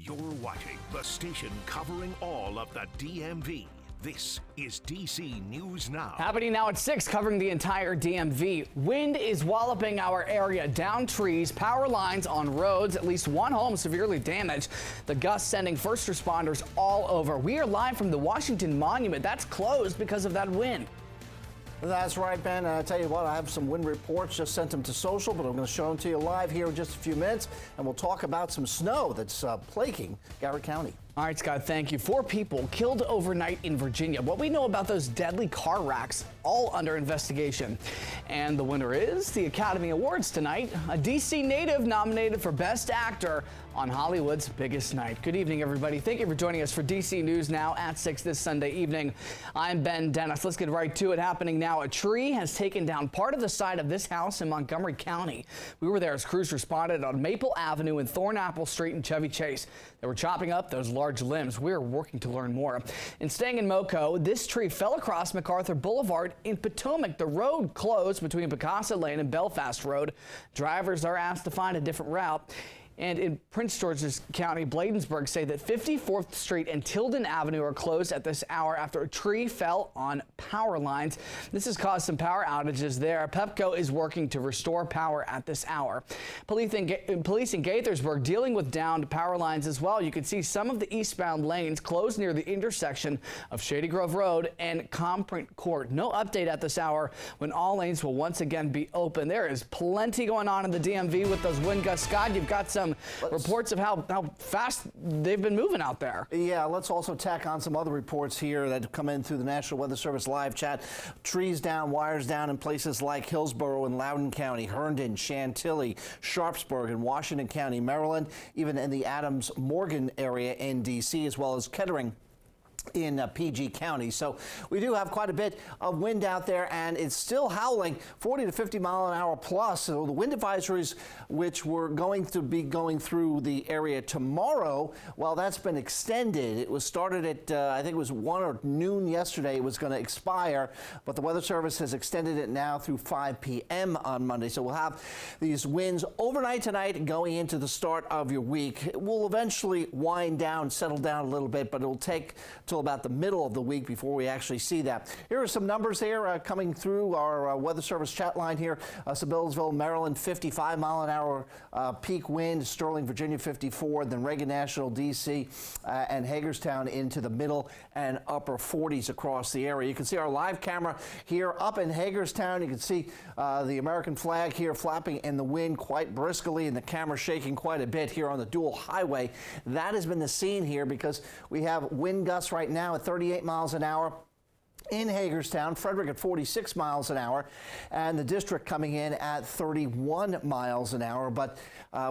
You're watching the station covering all of the DMV. This is DC News Now. Happening now at 6, covering the entire DMV. Wind is walloping our area. Down trees, power lines on roads. At least one home severely damaged. The gusts sending first responders all over. We are live from the Washington Monument. That's closed because of that wind. That's right, Ben. I tell you what, I have some wind reports. Just sent them to social, but I'm going to show them to you live here in just a few minutes. And we'll talk about some snow that's plaguing Garrett County. All right, Scott, thank you. 4 people killed overnight in Virginia. What we know about those deadly car wrecks, all under investigation. And the winner is the Academy Awards tonight. A D.C. native nominated for Best Actor on Hollywood's biggest night. Good evening, everybody. Thank you for joining us for D.C. News Now at 6 this Sunday evening. I'm Ben Dennis. Let's get right to it. Happening now, a tree has taken down part of the side of this house in Montgomery County. We were there as crews responded on Maple Avenue and Thornapple Street in Chevy Chase. They were chopping up those large limbs. We're working to learn more. And staying in Moco, this tree fell across MacArthur Boulevard in Potomac. The road closed between Picasso Lane and Belfast Road. Drivers are asked to find a different route. And in Prince George's County, Bladensburg say that 54th Street and Tilden Avenue are closed at this hour after a tree fell on power lines. This has caused some power outages there. Pepco is working to restore power at this hour. Police in Gaithersburg dealing with downed power lines as well. You can see some of the eastbound lanes closed near the intersection of Shady Grove Road and Comprint Court. No update at this hour when all lanes will once again be open. There is plenty going on in the DMV with those wind gusts. Scott, you've got some reports of how fast they've been moving out there. Yeah, let's also tack on some other reports here that come in through the National Weather Service live chat. Trees down, wires down in places like Hillsborough and Loudoun County, Herndon, Chantilly, Sharpsburg in Washington County, Maryland, even in the Adams-Morgan area in D.C., as well as Kettering in PG County. So we do have quite a bit of wind out there, and it's still howling 40 to 50 mile an hour plus. So the wind advisories, which were going to be going through the area tomorrow, well, that's been extended. It was started at I think it was 1 or noon yesterday. It was going to expire, but the Weather Service has extended it now through 5 p.m. on Monday. So we'll have these winds overnight tonight going into the start of your week. It will eventually wind down, settle down a little bit, but it'll take till about the middle of the week before we actually see that. Here are some numbers here coming through our Weather Service chat line here. Sabillsville, Maryland, 55 mile an hour peak wind. Sterling, Virginia, 54. Then Reagan National, D.C. And Hagerstown into the middle and upper 40s across the area. You can see our live camera here up in Hagerstown. You can see the American flag here flapping in the wind quite briskly, and the camera shaking quite a bit here on the dual highway. That has been the scene here because we have wind gusts right now at 38 miles an hour. In Hagerstown, Frederick at 46 miles an hour, and the district coming in at 31 miles an hour. But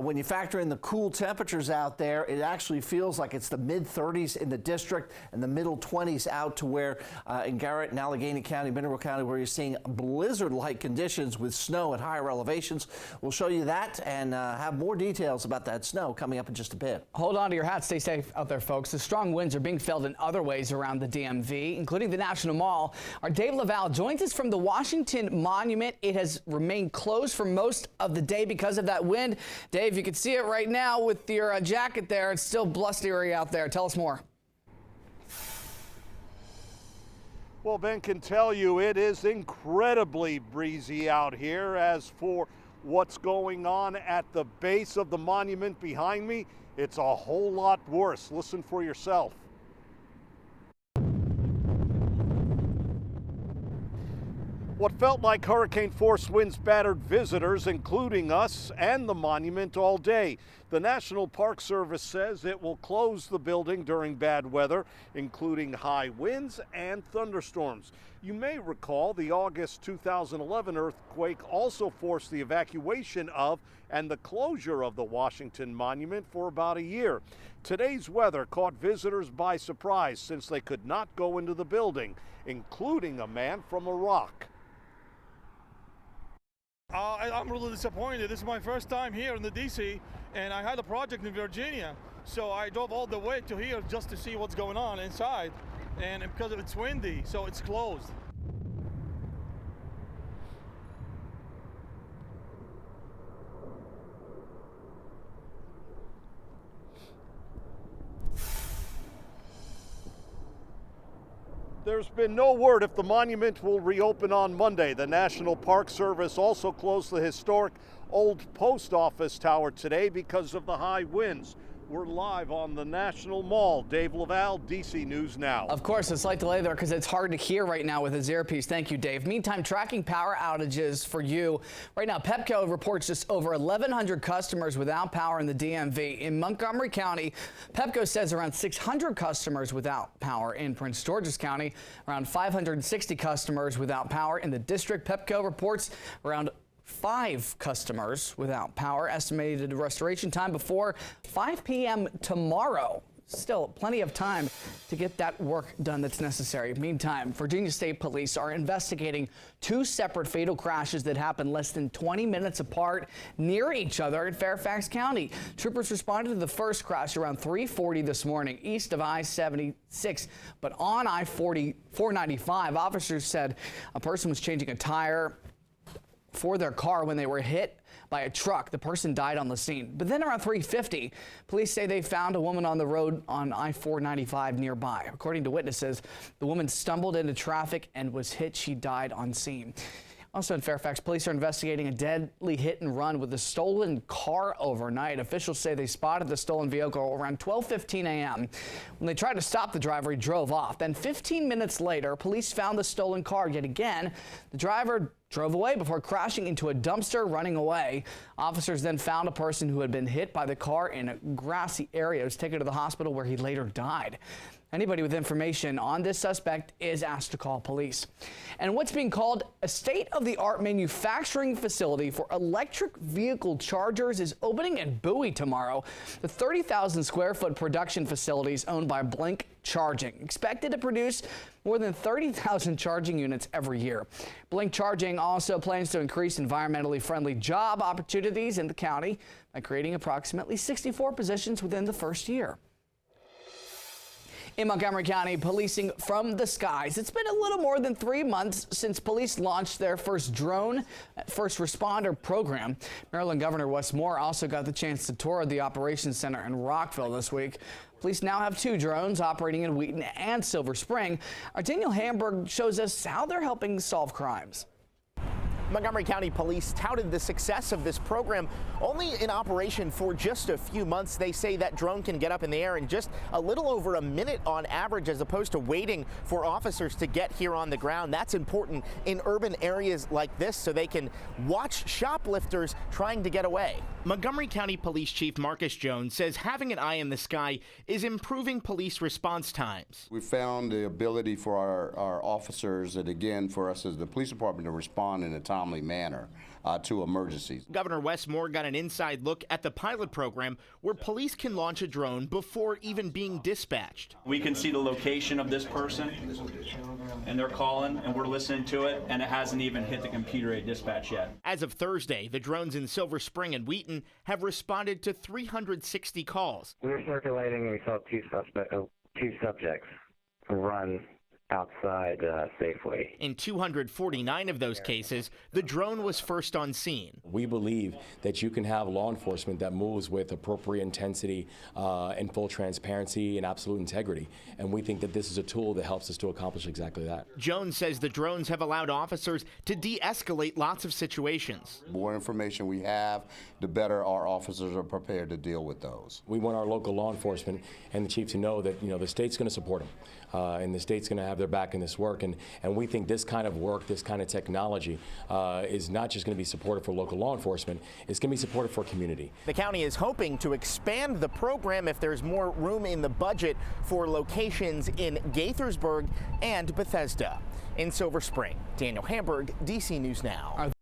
when you factor in the cool temperatures out there, it actually feels like it's the mid-30s in the district and the middle 20s out to where in Garrett and Allegheny County, Mineral County, where you're seeing blizzard-like conditions with snow at higher elevations. We'll show you that and have more details about that snow coming up in just a bit. Hold on to your hats. Stay safe out there, folks. The strong winds are being felt in other ways around the DMV, including the National Mall. Our Dave Laval joins us from the Washington Monument. It has remained closed for most of the day because of that wind. Dave, you can see it right now with your jacket there. It's still blustery out there. Tell us more. Well, Ben can tell you it is incredibly breezy out here. As for what's going on at the base of the monument behind me, it's a whole lot worse. Listen for yourself. What felt like hurricane-force winds battered visitors, including us and the monument, all day. The National Park Service says it will close the building during bad weather, including high winds and thunderstorms. You may recall the August 2011 earthquake also forced the evacuation of and the closure of the Washington Monument for about a year. Today's weather caught visitors by surprise since they could not go into the building, including a man from Iraq. I'm really disappointed. This is my first time here in the DC, and I had a project in Virginia, so I drove all the way to here just to see what's going on inside, and because it's windy, so it's closed. There's been no word if the monument will reopen on Monday. The National Park Service also closed the historic old post office tower today because of the high winds. We're live on the National Mall. Dave Laval, DC News Now. Of course, a slight delay there because it's hard to hear right now with his earpiece. Thank you, Dave. Meantime, tracking power outages for you. Right now, Pepco reports just over 1,100 customers without power in the DMV. In Montgomery County, Pepco says around 600 customers without power. In Prince George's County, around 560 customers without power. In the district, Pepco reports around 5 customers without power. Estimated restoration time before 5 p.m. tomorrow. Still plenty of time to get that work done that's necessary. Meantime, Virginia State Police are investigating 2 separate fatal crashes that happened less than 20 minutes apart near each other in Fairfax County. Troopers responded to the first crash around 3:40 this morning east of I-76, but on I-495, officers said a person was changing a tire for their car when they were hit by a truck. The person died on the scene. But then around 3:50, police say they found a woman on the road on I-495 nearby. According to witnesses, the woman stumbled into traffic and was hit. She died on scene. Also in Fairfax, police are investigating a deadly hit and run with a stolen car overnight. Officials say they spotted the stolen vehicle around 12:15 a.m. When they tried to stop the driver, he drove off. Then 15 minutes later, police found the stolen car yet again. The driver drove away before crashing into a dumpster, running away. Officers then found a person who had been hit by the car in a grassy area. He was taken to the hospital where he later died. Anybody with information on this suspect is asked to call police. And what's being called a state-of-the-art manufacturing facility for electric vehicle chargers is opening in Bowie tomorrow. The 30,000 square foot production facility is owned by Blink Charging, expected to produce more than 30,000 charging units every year. Blink Charging also plans to increase environmentally friendly job opportunities in the county by creating approximately 64 positions within the first year. In Montgomery County, policing from the skies. It's been a little more than 3 months since police launched their first drone first responder program. Maryland Governor Wes Moore also got the chance to tour the operations center in Rockville this week. Police now have 2 drones operating in Wheaton and Silver Spring. Our Daniel Hamburg shows us how they're helping solve crimes. Montgomery County Police touted the success of this program. Only in operation for just a few months, they say that drone can get up in the air in just a little over a minute on average, as opposed to waiting for officers to get here on the ground. That's important in urban areas like this so they can watch shoplifters trying to get away. Montgomery County Police Chief Marcus Jones says having an eye in the sky is improving police response times. We found the ability for our officers, and again for us as the police department, to respond in a timely manner to emergencies. Governor Wes Moore got an inside look at the pilot program where police can launch a drone before even being dispatched. We can see the location of this person, and they're calling, and we're listening to it, and it hasn't even hit the computer-aided dispatch yet. As of Thursday, the drones in Silver Spring and Wheaton have responded to 360 calls. We were circulating and we saw two subjects run outside Safeway. In 249 of those cases, the drone was first on scene. We believe that you can have law enforcement that moves with appropriate intensity and full transparency and absolute integrity. And we think that this is a tool that helps us to accomplish exactly that. Jones says the drones have allowed officers to de-escalate lots of situations. The more information we have, the better our officers are prepared to deal with those. We want our local law enforcement and the chief to know that, the state's going to support them. And the state's going to have their back in this work. And we think this kind of work, this kind of technology is not just going to be supportive for local law enforcement, it's going to be supportive for community. The county is hoping to expand the program if there's more room in the budget for locations in Gaithersburg and Bethesda. In Silver Spring, Daniel Hamburg, DC News Now.